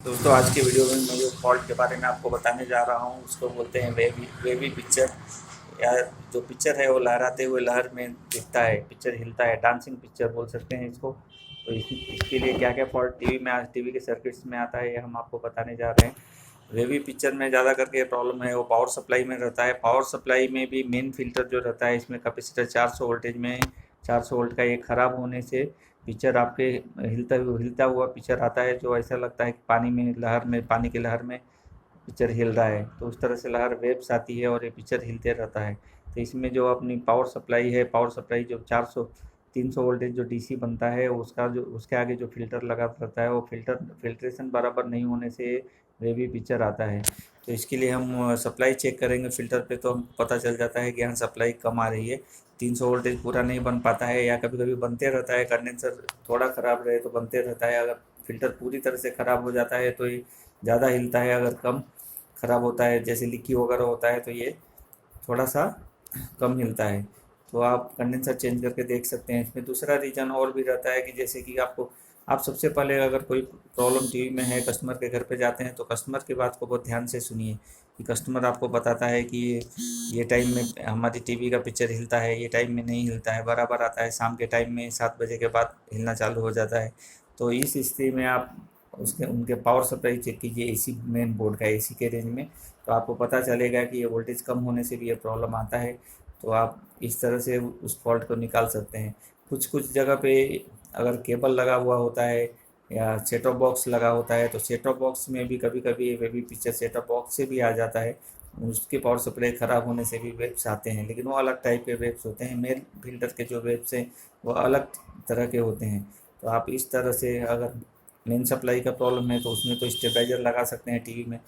दोस्तों आज की वीडियो में मैं जो फॉल्ट के बारे में आपको बताने जा रहा हूँ उसको बोलते हैं वेवी वेवी पिक्चर। या जो पिक्चर है वो लहराते हुए लहर में दिखता है, पिक्चर हिलता है, डांसिंग पिक्चर बोल सकते हैं इसको। तो इसके लिए क्या क्या फॉल्ट टीवी में टीवी के सर्किट्स में आता है ये हम आपको बताने जा रहे हैं। वेवी पिक्चर में ज़्यादा करके प्रॉब्लम है वो पावर सप्लाई में रहता है। पावर सप्लाई में भी मेन फिल्टर जो रहता है इसमें कैपेसिटर 400 वोल्टेज में 400 वोल्ट का ये ख़राब होने से पिक्चर आपके हिलता हुआ पिक्चर आता है, जो ऐसा लगता है कि पानी में लहर में पानी की लहर में पिक्चर हिल रहा है। तो उस तरह से लहर वेव्स आती है और ये पिक्चर हिलते रहता है। तो इसमें जो अपनी पावर सप्लाई है, पावर सप्लाई जो 400 300 वोल्टेज जो डीसी बनता है उसका जो उसके आगे जो फिल्टर लगा रहता है वो फिल्ट्रेशन बराबर नहीं होने से वेवी पिक्चर आता है। तो इसके लिए हम सप्लाई चेक करेंगे फिल्टर पे, तो हम पता चल जाता है कि यहाँ सप्लाई कम आ रही है। 300 वोल्टेज पूरा नहीं बन पाता है या कभी कभी बनते रहता है, कंडेंसर थोड़ा ख़राब रहे तो बनते रहता है। अगर फिल्टर पूरी तरह से ख़राब हो जाता है तो ये ज़्यादा हिलता है, अगर कम ख़राब होता है जैसे लीकी वगैरह होता है तो ये थोड़ा सा कम हिलता है। तो आप कंडेंसर चेंज करके देख सकते हैं। इसमें दूसरा रीज़न और भी रहता है कि जैसे कि आप सबसे पहले अगर कोई प्रॉब्लम टीवी में है, कस्टमर के घर पे जाते हैं तो कस्टमर की बात को बहुत ध्यान से सुनिए कि कस्टमर आपको बताता है कि ये टाइम में हमारी टीवी का पिक्चर हिलता है, ये टाइम में नहीं हिलता है, बराबर आता है, शाम के टाइम में 7 बजे के बाद हिलना चालू हो जाता है। तो इस स्थिति में आप उसके उनके पावर सप्लाई चेक कीजिए एसी मेन बोर्ड का, एसी के रेंज में। तो आपको पता चलेगा कि ये वोल्टेज कम होने से भी ये प्रॉब्लम आता है। तो आप इस तरह से उस फॉल्ट को निकाल सकते हैं। कुछ कुछ जगह पे अगर केबल लगा हुआ होता है या सेट टॉप बॉक्स लगा होता है तो सेट टॉप बॉक्स में भी कभी कभी wavy picture set top box से भी आ जाता है। उसके पावर सप्लाई ख़राब होने से भी वेव्स आते हैं, लेकिन वो अलग टाइप के वेव्स होते हैं। मेल फिल्टर के जो वेव्स हैं वो अलग तरह के होते हैं। तो आप इस तरह से अगर मेन सप्लाई का प्रॉब्लम है तो उसमें तो स्टेबलाइजर लगा सकते हैं टीवी में।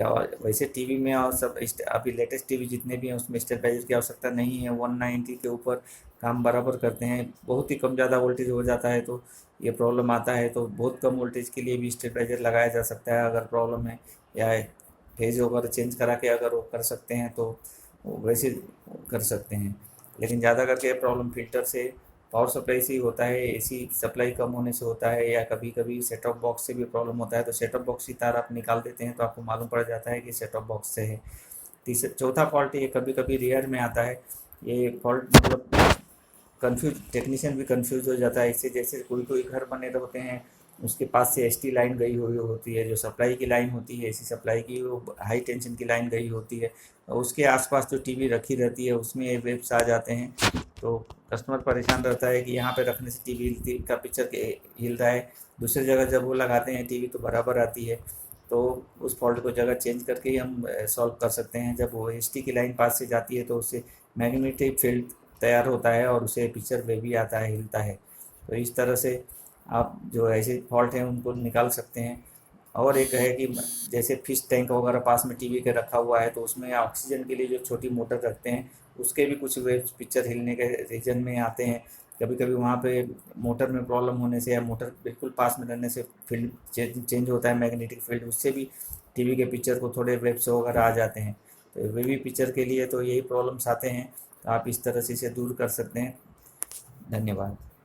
और वैसे टीवी में और सब अभी लेटेस्ट टीवी जितने भी हैं उसमें स्टेबलाइजर की आवश्यकता नहीं है। 190 के ऊपर काम बराबर करते हैं। बहुत ही कम ज़्यादा वोल्टेज हो जाता है तो ये प्रॉब्लम आता है। तो बहुत कम वोल्टेज के लिए भी स्टेबलाइजर लगाया जा सकता है अगर प्रॉब्लम है, या फेज वगैरह चेंज करा के अगर वो कर सकते हैं तो वैसे कर सकते हैं। लेकिन ज़्यादा करके प्रॉब्लम फिल्टर से, पावर सप्लाई से ही होता है। एसी सप्लाई कम होने से होता है या कभी कभी सेट टॉप बॉक्स से भी प्रॉब्लम होता है। तो सेट टॉप बॉक्स की तार आप निकाल देते हैं तो आपको मालूम पड़ जाता है कि सेट टॉप बॉक्स से है। तीसरा चौथा फॉल्ट ये कभी कभी रेयर में आता है। ये फॉल्ट मतलब कंफ्यूज टेक्नीशियन भी कंफ्यूज हो जाता है इससे। जैसे कोई कोई घर बने होते हैं उसके पास से एसटी लाइन गई हुई होती है, जो सप्लाई की लाइन होती है एसी सप्लाई की, वो हाई टेंशन की लाइन गई होती है। और उसके आसपास जो टीवी रखी रहती है उसमें ये वेव्स आ जाते हैं। तो कस्टमर परेशान रहता है कि यहाँ पे रखने से टीवी हिलती का पिक्चर हिल रहा है, दूसरी जगह जब वो लगाते हैं टीवी तो बराबर आती है। तो उस फॉल्ट को जगह चेंज करके ही हम सॉल्व कर सकते हैं। जब वो एसटी की लाइन पास से जाती है तो उससे मैग्नेटिक फील्ड तैयार होता है और उसे पिक्चर वेवी आता है, हिलता है। तो इस तरह से आप जो ऐसे फॉल्ट हैं उनको निकाल सकते हैं। और एक है कि जैसे फिश टैंक वगैरह पास में टीवी के रखा हुआ है तो उसमें ऑक्सीजन के लिए जो छोटी मोटर रखते हैं उसके भी कुछ वेव्स पिक्चर हिलने के रीजन में आते हैं। कभी कभी वहाँ पे मोटर में प्रॉब्लम होने से या मोटर बिल्कुल पास में रहने से फील्ड चेंज होता है, मैग्नेटिक फील्ड, उससे भी टीवी के पिक्चर को थोड़े वेव्स वगैरह आ जाते हैं। तो वेवी पिक्चर के लिए तो यही प्रॉब्लम्स आते हैं। तो आप इस तरह से इसे दूर कर सकते हैं। धन्यवाद।